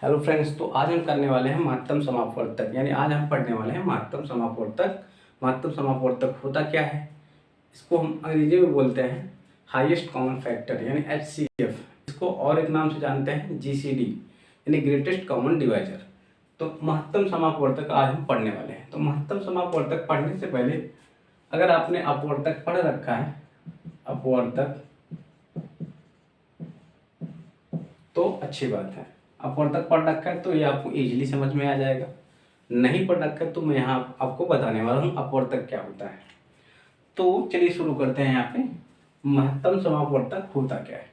Hello friends, तो आज हम करने वाले हैं महत्तम समापवर्तक। यानी आज हम पढ़ने वाले हैं महत्तम समापवर्तक। महत्तम समापवर्तक होता क्या है? इसको हम अंग्रेजी में बोलते हैं हाईएस्ट कॉमन फैक्टर यानी HCF। इसको और एक नाम से जानते हैं GCD यानी ग्रेटेस्ट कॉमन डिवाइजर। तो महत्तम समापवर्तक आज हम पढ़ने वाले हैं। तो महत्तम समापवर्तक पढ़ने से पहले अगर आपने अपवर्तक पढ़ रखा है, अपवर्तक, तो अच्छी बात है। अपवर्तक पढ़ रखा है तो ये आपको इजीली समझ में आ जाएगा। नहीं पढ़ रखा है तो मैं यहाँ आपको बताने वाला हूँ अपवर्तक क्या होता है। तो चलिए शुरू करते हैं। यहाँ पे महत्तम समापवर्तक होता क्या है।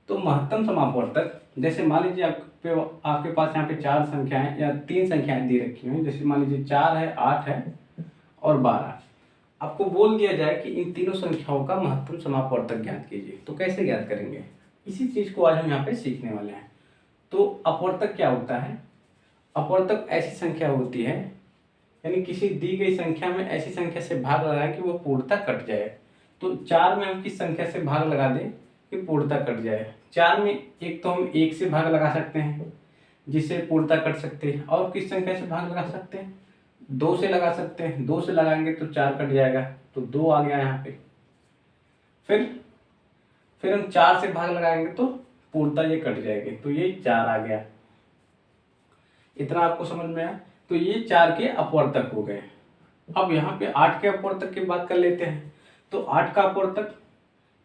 तो महत्तम समापवर्तक, जैसे मान लीजिए आपके पास यहाँ पे चार संख्याएं या तीन संख्याएं दी रखी हुई। जैसे मान लीजिए 4 है, 8 है और 12। आपको बोल दिया जाए कि इन तीनों संख्याओं का महत्तम समापवर्तक ज्ञात कीजिए, तो कैसे ज्ञात करेंगे? इसी चीज को आज हम यहाँ पे सीखने वाले हैं। तो अपवर्तक क्या होता है? अपवर्तक ऐसी संख्या होती है, यानी किसी दी गई संख्या में ऐसी संख्या से भाग लगाएं कि वो पूर्णतः कट जाए। तो 4 में हम किस संख्या से भाग लगा दें कि पूर्णतः कट जाए? 4 में एक तो हम 1 से भाग लगा सकते हैं जिससे पूर्णतः कट सकते हैं, और किस संख्या से भाग लगा सकते हैं? 2 से लगा सकते हैं। 2 से लगाएंगे तो 4 कट जाएगा, तो 2 आ गया यहाँ पे। फिर हम 4 से भाग लगाएंगे तो पूर्णतः ये कट जाएंगे, तो ये 4 आ गया। इतना आपको समझ में आया? तो ये 4 के अपवर्तक हो गए। अब यहाँ पे 8 के अपवर्तक की बात कर लेते हैं। तो 8 का अपवर्तक,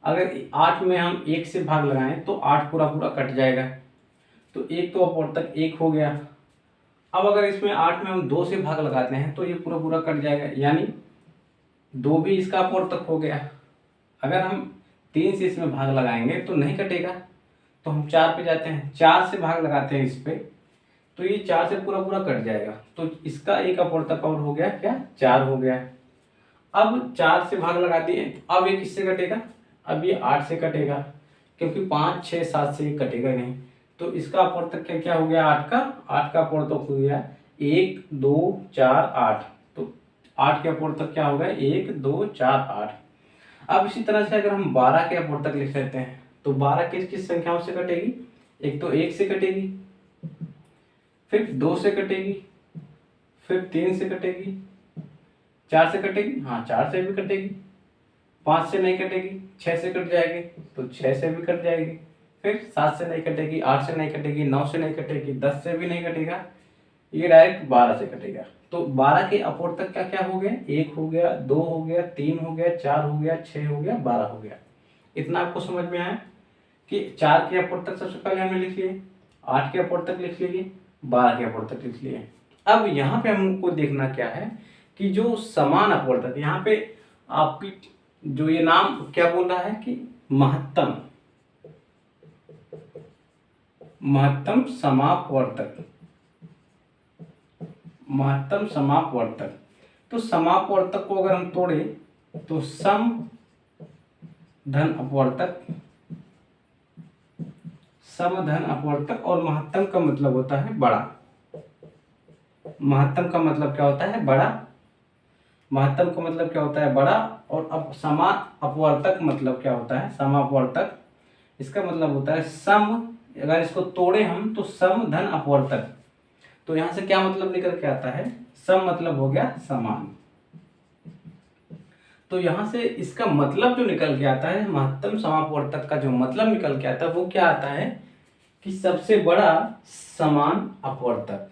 अगर 8 में हम 1 से भाग लगाएं तो 8 पूरा पूरा कट जाएगा, तो एक तो अपवर्तक 1 हो गया। अब अगर इसमें 8 में हम 2 से भाग लगाते हैं तो ये पूरा पूरा कट जाएगा, यानी 2 भी इसका अपवर्तक हो गया। अगर हम 3 से इसमें भाग लगाएंगे तो नहीं कटेगा, तो हम 4 पे जाते हैं, 4 से भाग लगाते हैं इस पे, तो ये 4 से पूरा पूरा कट जाएगा। तो इसका एक अपवर्तक और हो गया, क्या? 4 हो गया। अब 4 से भाग लगा दिए, अब ये किससे कटेगा? अब ये 8 से कटेगा, क्योंकि 5, 6, 7 से ये कटेगा नहीं। तो इसका अपवर्तक क्या क्या हो गया? 8 का अपवर्तक हो गया 1, 2, 4, 8। तो 8 के अपवर्तक क्या हो गया? 1, 2, 4, 8। अब इसी तरह से अगर हम 12 के अपवर्तक लिख लेते हैं तो 12 किस किस संख्याओं से कटेगी? एक तो 1 से कटेगी, फिर 2 से कटेगी, फिर 3 से कटेगी, 4 से कटेगी, हाँ 4 से भी कटेगी, 5 से नहीं कटेगी, 6 से कट जाएगी तो 6 से भी कट जाएगी, फिर 7 से नहीं कटेगी, 8 से नहीं कटेगी, 9 से नहीं कटेगी, 10 से भी नहीं कटेगा, ये डायरेक्ट 12 से कटेगा। तो 12 के अपवर्तक क्या क्या हो गए? 1 हो गया, 2 हो गया, 3 हो गया, 4 हो गया, 6 हो गया, 12 हो गया। इतना आपको समझ में आया कि 4 के अपवर्तक सबसे पहले हमने लिख लिए, 8 के अपवर्तक लिख लिए, 12 के अपवर्तक लिख लिए। अब यहाँ पे हमको देखना क्या है कि जो समान अपवर्तक, यहाँ पे आपकी जो ये नाम क्या बोल रहा है कि महत्तम, महत्तम समापवर्तक, महत्तम समापवर्तक। तो समापवर्तक को अगर हम तोड़े तो सम धन अपवर्तक, समधन अपवर्तक, और महत्तम का मतलब होता है बड़ा। महत्तम का मतलब क्या होता है? बड़ा। महत्तम का मतलब क्या होता है? बड़ा। और अब समान अपवर्तक मतलब क्या होता है? समापवर्तक, इसका मतलब होता है सम। अगर इसको तोड़े हम तो सम धन अपवर्तक। तो यहां से क्या मतलब निकल के आता है? सम मतलब हो गया समान। तो यहां से इसका मतलब जो निकल के आता है, महत्तम समापवर्तक का जो मतलब निकल के आता है वो क्या आता है कि सबसे बड़ा समान अपवर्तक।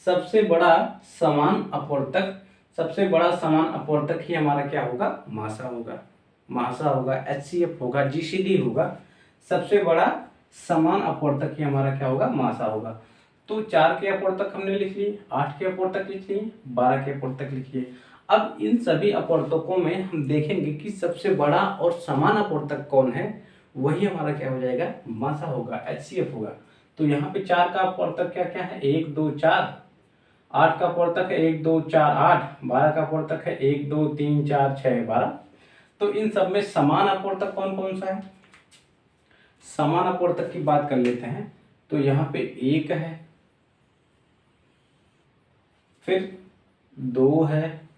सबसे बड़ा समान अपवर्तक, सबसे बड़ा समान अपवर्तक ही हमारा क्या होगा? मासा होगा। मासा होगा, HCF होगा, GCD होगा। सबसे बड़ा समान अपवर्तक ही हमारा क्या होगा? मासा होगा। तो 4 के अपवर्तक हमने लिख लिए, 8 के अपवर्तक लिख लिए, 12 के अपवर्तक लिख लिए। अब इन सभी अपवर्तकों में हम देखेंगे कि सबसे बड़ा और समान अपवर्तक कौन है, वही हमारा क्या हो जाएगा? मासा होगा, HCF होगा। तो यहाँ पे 4 का अपवर्तक क्या क्या है? 1, 2, 4। 8 का अपवर्तक है 1, 2, 4, 8। 12 का अपवर्तक है 1, 2, 3, 4, 6, 12। तो इन सब में समान अपवर्तक कौन कौन सा है? समान अपवर्तक की बात कर लेते हैं तो यहाँ पे 1 है, फिर 2 है,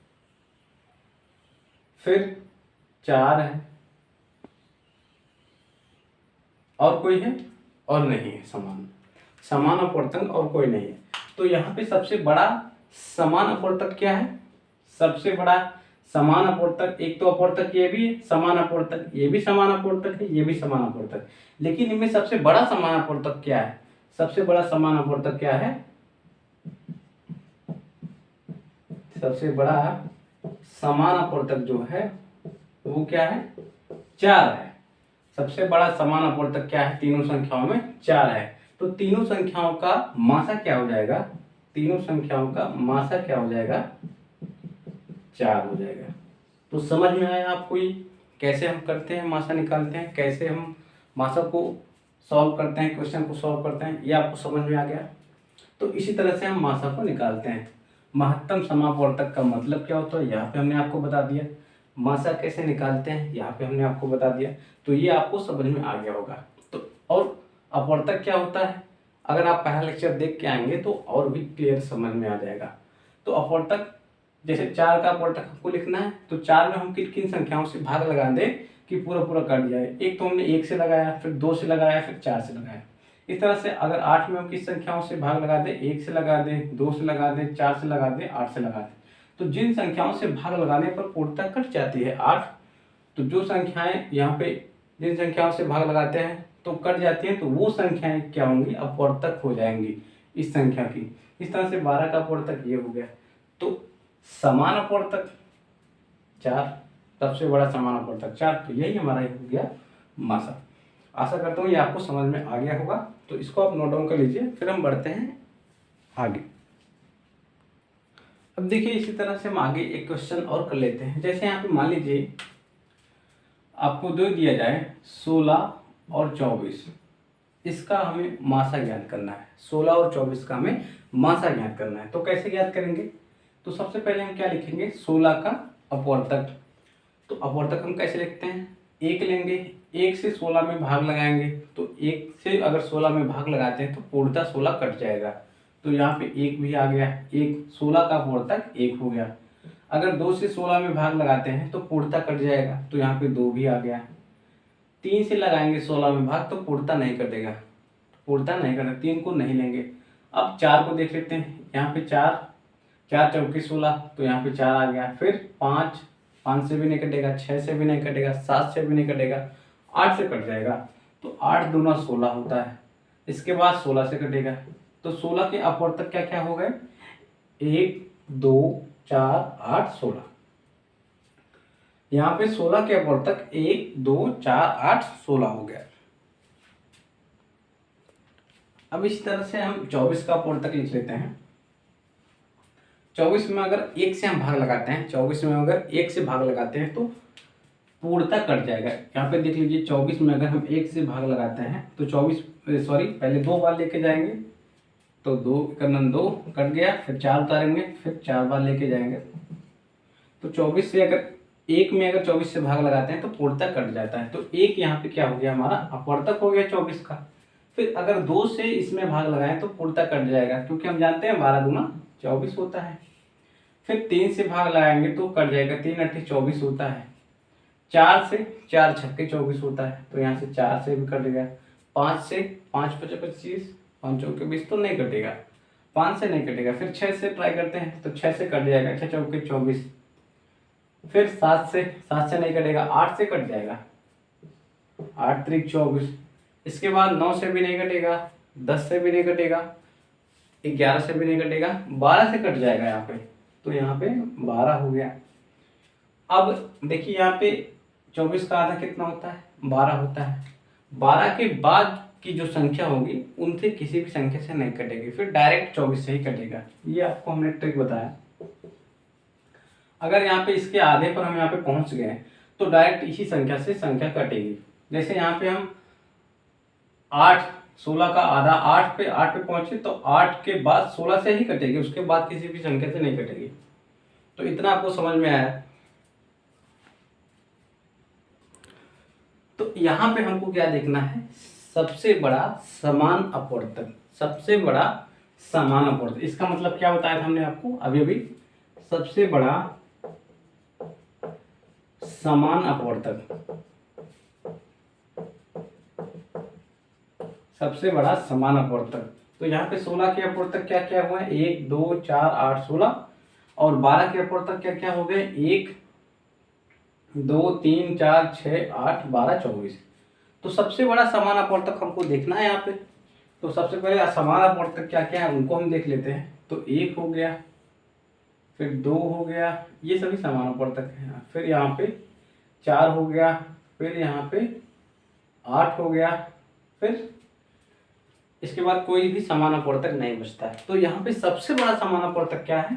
फिर 4 है, और कोई है? और नहीं है समान। समान अपवर्तक और कोई नहीं है। तो यहाँ पे सबसे बड़ा समान अपवर्तक क्या है? सबसे बड़ा समान अपवर्तक, एक तो अपवर्तक ये भी है समान अपवर्तक, ये भी समान अपवर्तक है, ये भी समान अपवर्तक, लेकिन इनमें सबसे बड़ा समान अपवर्तक क्या है? सबसे बड़ा समान अपवर्तक क्या है? सबसे बड़ा समान अपवर्तक जो है वो क्या है? 4 है। सबसे बड़ा समान अपवर्तक क्या है? तीनों संख्याओं में 4 है। तो तीनों संख्याओं का मासा क्या हो जाएगा? तीनों संख्याओं का मासा क्या हो जाएगा? 4 हो जाएगा। तो समझ में आया आपको ये कैसे हम करते हैं, मासा निकालते हैं, कैसे हम मासा को सॉल्व करते हैं, क्वेश्चन को सॉल्व करते हैं, ये आपको समझ में आ गया। तो इसी तरह से हम मासा को निकालते हैं। महत्तम समापवर्तक का मतलब क्या होता है यहाँ पे हमने आपको बता दिया। मासा कैसे निकालते हैं यहाँ पे हमने आपको बता दिया। तो ये आपको समझ में आ गया होगा। तो और अपवर्तक क्या होता है, अगर आप पहला लेक्चर देख के आएंगे तो और भी क्लियर समझ में आ जाएगा। तो अपवर्तक जैसे 4 का अपवर्तक हमको लिखना है, तो 4 में हम किन किन संख्याओं से भाग लगा दें कि पूरा पूरा कट जाए। एक तो हमने 1 से लगाया, फिर 2 से लगाया, फिर 4 से लगाया। इस तरह से अगर 8 में हम किस संख्याओं से भाग लगा दें, 1 से लगा दें, 2 से लगा दें, 4 से लगा दें, 8 से लगा दें, तो जिन संख्याओं से भाग लगाने पर पूर्णता कट जाती है 8, तो जो संख्याएं यहाँ पे जिन संख्याओं से भाग लगाते हैं तो कट जाती हैं, तो वो संख्याएं क्या होंगी? अपवर्तक हो जाएंगी इस संख्या की। इस तरह से 12 का अपवर्तक ये हो गया। तो समान अपवर्तक 4, सबसे बड़ा समान अपवर्तक 4, तो यही हमारा हो गया मासा। आशा करता हूँ ये आपको समझ में आ गया होगा। तो इसको आप नोट डाउन कर लीजिए, फिर हम बढ़ते हैं आगे। अब देखिए इसी तरह से हम आगे एक क्वेश्चन और कर लेते हैं। जैसे यहाँ पे मान लीजिए आपको दो दिया जाए 16 और 24, इसका हमें मासा ज्ञात करना है। 16 और 24 का हमें मासा ज्ञात करना है। तो कैसे ज्ञात करेंगे? तो सबसे पहले हम क्या लिखेंगे? 16 का अपवर्तक। तो अपवर्तक हम कैसे लिखते हैं? 1 लेंगे, 1 से 16 में भाग लगाएंगे, तो 1 से अगर 16 में भाग लगाते हैं तो पूर्णतः 16 कट जाएगा। तो यहाँ पे 1 भी आ गया, 1 16 का अपवर्तक 1 हो गया। अगर 2 से 16 में भाग लगाते हैं तो पूर्णतः कट जाएगा, तो यहाँ पे 2 भी आ गया। 3 से लगाएंगे 16 में भाग तो पूर्णतः नहीं कटेगा, पूर्णतः नहीं कटेगा, 3 को नहीं लेंगे। अब 4 को देख लेते हैं। यहाँ पे 4 4 चौके 16, तो यहाँ पे 4 आ गया। फिर 5 5 से भी नहीं कटेगा, 6 से भी नहीं कटेगा, 7 से भी नहीं कटेगा, 8 से कट जाएगा। तो 8 दूना 16 होता है। इसके बाद 16 से कटेगा। तो 16 के अपवर्तक क्या क्या हो गए? 1 2 4 8 16। यहाँ पे 16 के अपवर्तक 1 2 4 8 16 हो गया। अब इस तरह से हम 24 का अपवर्तक लिख लेते हैं। 24 में अगर 1 से हम भाग लगाते हैं, 24 में अगर 1 से भाग लगाते हैं तो पूर्णतः कट जाएगा। यहाँ पे देख लीजिए 24 में अगर हम 1 से भाग लगाते हैं तो 24 पहले 2 बार लेके जाएंगे, तो 2 करनन 2 कट गया, फिर 4 उतारेंगे, फिर 4 बार लेके जाएंगे। तो 24 से अगर 1 में अगर 24 से भाग लगाते हैं तो पूर्णतः कट जाता है। तो 1 यहाँ पे क्या हो गया? हमारा अपवर्तक हो गया 24 का। फिर अगर 2 से इसमें भाग लगाएं तो पूर्णतः कट जाएगा, क्योंकि हम जानते हैं 12 दूना 24 होता है। फिर 3 से भाग लगाएंगे तो कट जाएगा, 3 8 24 होता है। 4 से 4 छक्के 24 होता है, तो यहाँ से 4 से भी कट गया। 5 से 5 5 25, 5 चौके 20 तो नहीं कटेगा, 5 से नहीं कटेगा। फिर 6 से ट्राई करते हैं तो 6 से कट जाएगा, 6 चौके 24। फिर 7 से नहीं कटेगा, 8 से कट जाएगा, 8 3 24। इसके बाद 9 से भी नहीं कटेगा, 10 से भी नहीं कटेगा, 11 से भी नहीं कटेगा, 12 से कट जाएगा यहाँ पे। तो यहाँ पे 12 हो गया। अब देखिए यहाँ पे 24 का आधा कितना होता है? 12 होता है। 12 के बाद की जो संख्या होगी उनसे किसी भी संख्या से नहीं कटेगी, फिर डायरेक्ट 24 से ही कटेगा। ये आपको हमने ट्रिक बताया। अगर यहाँ पे इसके आधे पर हम यहाँ पे पहुंच गए तो डायरेक्ट इसी संख्या से संख्या कटेगी। जैसे यहाँ पे हम 8 16 का आधा 8 पे पहुंचे तो 8 के बाद 16 से ही कटेगी, उसके बाद किसी भी संख्या से नहीं कटेगी। तो इतना आपको समझ में आया। तो यहाँ पे हमको क्या देखना है? सबसे बड़ा समान अपवर्तक, सबसे बड़ा समान अपवर्तक। इसका मतलब क्या बताया था हमने आपको अभी? सबसे बड़ा समान अपवर्तक, सबसे बड़ा समान अपवर्तक। तो यहाँ पे 16 के अपवर्तक क्या क्या हुआ है, 1 2 4 8 16, और 12 के अपवर्तक क्या क्या हो गए, 1 2 3 4 6 8 12 24। तो सबसे बड़ा समान अपवर्तक हमको देखना है यहाँ पे। तो सबसे पहले समान अपवर्तक क्या क्या है उनको हम देख लेते हैं। तो 1 हो गया, फिर 2 हो गया, ये सभी समान अपवर्तक हैं। फिर यहाँ पे 4 हो गया, फिर यहाँ पे 8 हो गया, फिर इसके बाद कोई भी समान अपवर्तक नहीं बचता है। तो यहाँ पे सबसे बड़ा समान अपवर्तक क्या है,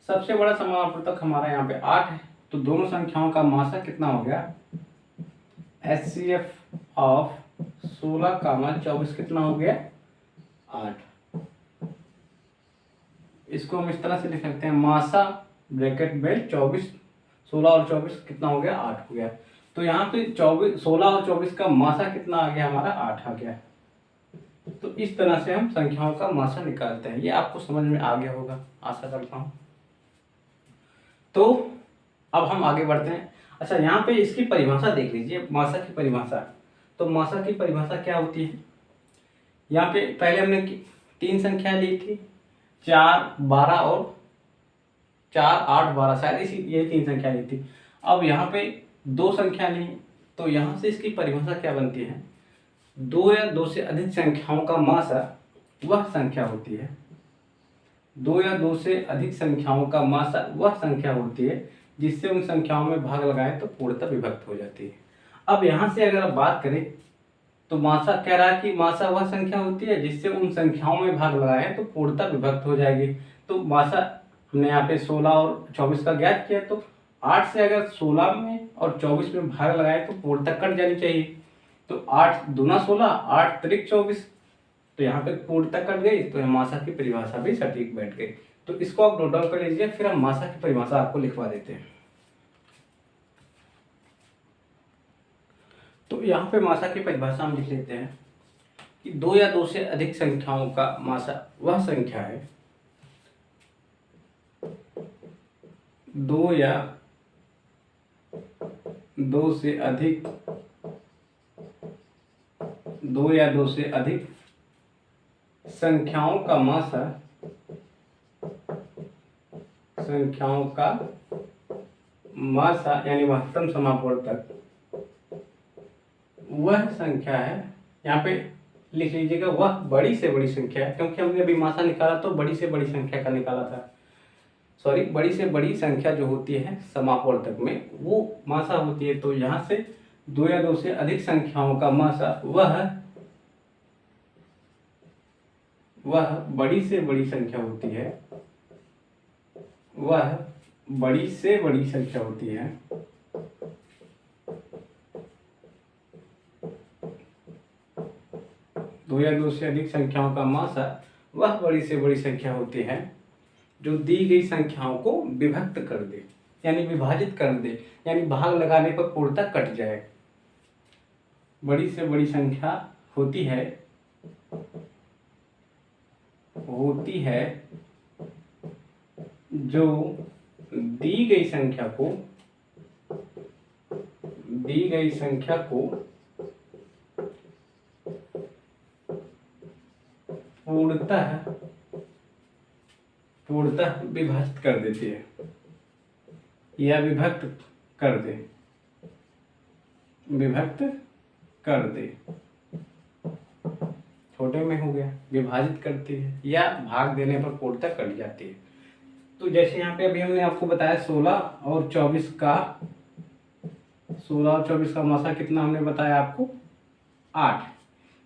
सबसे बड़ा समान अपवर्तक हमारा यहाँ पे 8 है। तो दोनों संख्याओं का मासा कितना हो गया, HCF ऑफ 16, 24 कितना हो गया, 8। इसको हम इस तरह से लिख सकते हैं, मासा ब्रैकेट में 24, 16 और 24 कितना हो गया, 8 हो गया। तो यहाँ पे 16 और 24 का मासा कितना आ गया हमारा, 8 आ गया। तो इस तरह से हम संख्याओं का मासा निकालते हैं। ये आपको समझ में आ गया होगा, आशा करता हूँ। तो अब हम आगे बढ़ते हैं। अच्छा, यहाँ पे इसकी परिभाषा देख लीजिए, मासा की परिभाषा। तो मासा की परिभाषा क्या होती है, यहाँ पे पहले हमने 3 संख्या ली थी, 4 12 और 4 8 12, शायद इसी ये 3 संख्या ली थी। अब यहाँ पे 2 संख्या ली, तो यहाँ से इसकी परिभाषा क्या बनती है, 2 या 2 से अधिक संख्याओं का मासा वह संख्या होती है, 2 या 2 से अधिक संख्याओं का मासा वह संख्या होती है जिससे उन संख्याओं में भाग लगाएं तो पूर्णतः विभक्त हो जाती है। अब यहाँ से अगर आप बात करें तो मासा कह रहा है कि मासा वह संख्या होती है जिससे उन संख्याओं में भाग लगाएं तो पूर्णतः विभक्त हो जाएगी। तो मासा हमने यहाँ पे 16 और 24 का ज्ञात किया, तो 8 से अगर 16 में और 24 में भाग लगाए तो पूर्णतः कट जानी चाहिए। तो 8 दूना 16, 8 त्रिक 24, तो यहाँ पे पूर्णतः कट गई। तो मासा की परिभाषा भी सटीक बैठ गई। तो इसको आप नोट डाउन कर लीजिए, फिर हम मासा की परिभाषा आपको लिखवा देते हैं। तो यहाँ पे मासा की परिभाषा हम लिख लेते हैं कि 2 या 2 से अधिक संख्याओं का मासा वह संख्या है, 2 या 2 से अधिक 2 या 2 से अधिक संख्याओं का मासा यानी महत्तम समापवर्तक वह संख्या है। यहाँ पे लिख लीजिएगा, वह बड़ी से बड़ी संख्या है, क्योंकि हमने अभी मासा निकाला तो बड़ी से बड़ी संख्या का निकाला था। सॉरी, बड़ी से बड़ी संख्या जो होती है समापवर्तक में वो मासा होती है। तो यहाँ से 2 या 2 से अधिक संख्याओं का मासा वह बड़ी से बड़ी संख्या होती है, वह बड़ी से बड़ी संख्या होती है। दो या 2 से अधिक संख्याओं का मासा वह बड़ी से बड़ी संख्या होती है जो दी गई संख्याओं को विभक्त कर दे, यानी विभाजित कर दे, यानी भाग लगाने पर पूर्णतः कट जाए। बड़ी से बड़ी संख्या होती है जो दी गई संख्या को पूर्णतः विभाजित कर देती है या विभक्त कर दे। छोटे में हो गया, विभाजित करती है या भाग देने पर पूर्णतः कट जाती है। तो जैसे यहाँ पे अभी हमने आपको बताया 16 और 24 का मासा कितना हमने बताया आपको, 8।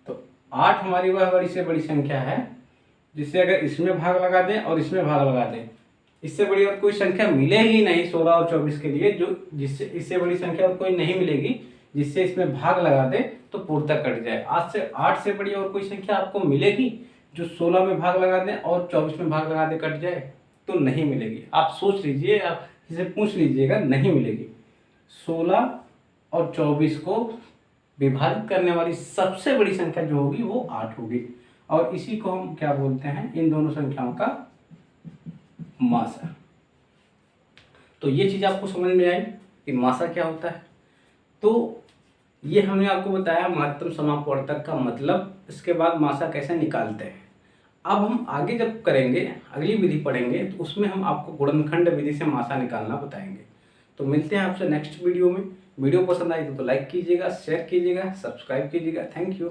तो 8 हमारी वह बड़ी से बड़ी संख्या है जिससे अगर इसमें भाग लगा दें और इसमें भाग लगा दें, इससे बड़ी और कोई संख्या मिलेगी नहीं 16 और 24 के लिए, जिससे इससे बड़ी संख्या और कोई नहीं मिलेगी जिससे इसमें भाग लगा दे तो पूर्णतः कट जाए। आज से 8 से बड़ी और कोई संख्या आपको मिलेगी जो 16 में भाग लगा दे और 24 में भाग लगा दे कट जाए, तो नहीं मिलेगी। आप सोच लीजिए, आप किसी पूछ लीजिएगा, नहीं मिलेगी। 16 और 24 को विभाजित करने वाली सबसे बड़ी संख्या जो होगी वो 8 होगी, और इसी को हम क्या बोलते हैं, इन दोनों संख्याओं का मासा। तो ये चीज आपको समझ में आई कि मासा क्या होता है। तो ये हमने आपको बताया महत्तम समापवर्तक का मतलब इसके बाद मासा कैसे निकालते हैं। अब हम आगे जब करेंगे, अगली विधि पढ़ेंगे, तो उसमें हम आपको गुणनखंड विधि से मासा निकालना बताएंगे। तो मिलते हैं आपसे नेक्स्ट वीडियो में। वीडियो पसंद आई तो लाइक कीजिएगा, शेयर कीजिएगा, सब्सक्राइब कीजिएगा। Thank you.